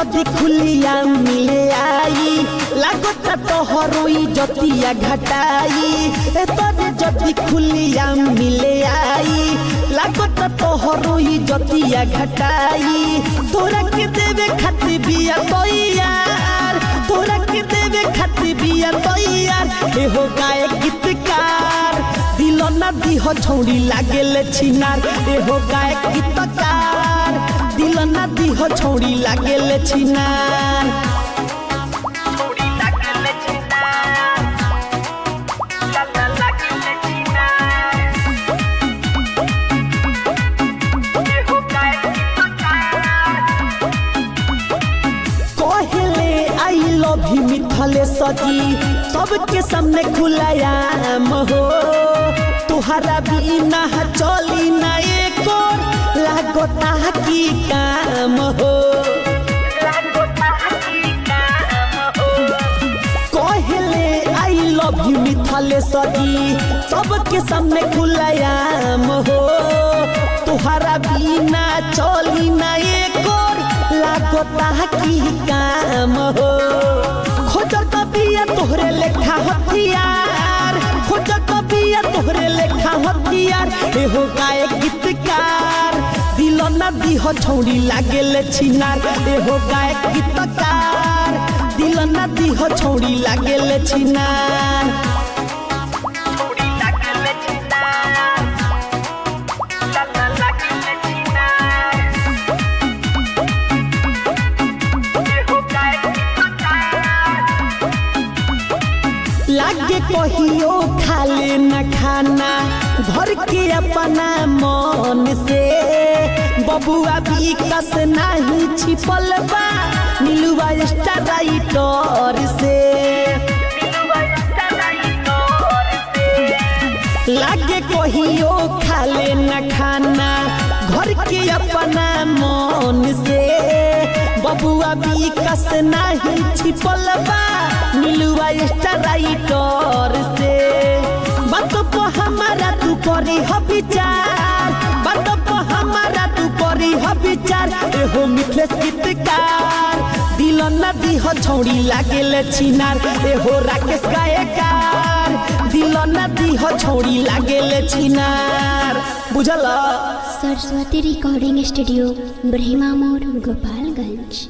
जदि खुलिया मिले आई लागत तोहरोई जतिया घटाई तोरे जदि खुलिया मिले आई लागत तोहरोई जतिया घटाई तोरा के देवे खातिर बिया तैयार तोरा के देवे खातिर बिया तैयार एहो गायक गीतकार दिल ना दिह छौड़ी लागेले छिनार एहो गायक गीतकार दिल ना दिह छौड़ी लागेले छिनार मिथले सजी सबके सामने खुलायाम हो तुहरा बिना चली ना एक और लागता की काम हो कहले आई लव यू मिथले सजी सबके सामने खुलायाम हो तुहरा बिना चली ना एक और लागता की काम हो खोजत बिया तोहरे लेखा हथियार खोजत बिया तोहरे लेखा हथियार एहो गायक गीतकार दिल ना दिह छौड़ी लागेले छिनार एहो गायक गीतकार दिल ना दिह छौड़ी लागेले छिनार लागे कहियो खाले न खाना घर के अपना मन से बबुआ भी कस नहीं छिपल बा नीलुआ स्टाराइटर से लागे कहियो खाले न खाना घर के अपना मन से बबुआ भी कस नहीं छिपल बा नीलुआ स्टाराइटर से बात को हमारा तू करी हो विचार बात को हमारा तू करी हो विचार एहो मिथलेश गीतकार दिल ना दिह छौड़ी लागेले छिनार एहो राकेश गायकार दिल ना दिह छौड़ी लागेले छिनार बुझल। सरस्वती रिकॉर्डिंग स्टूडियो ब्रह्मा मोड़ गोपालगंज।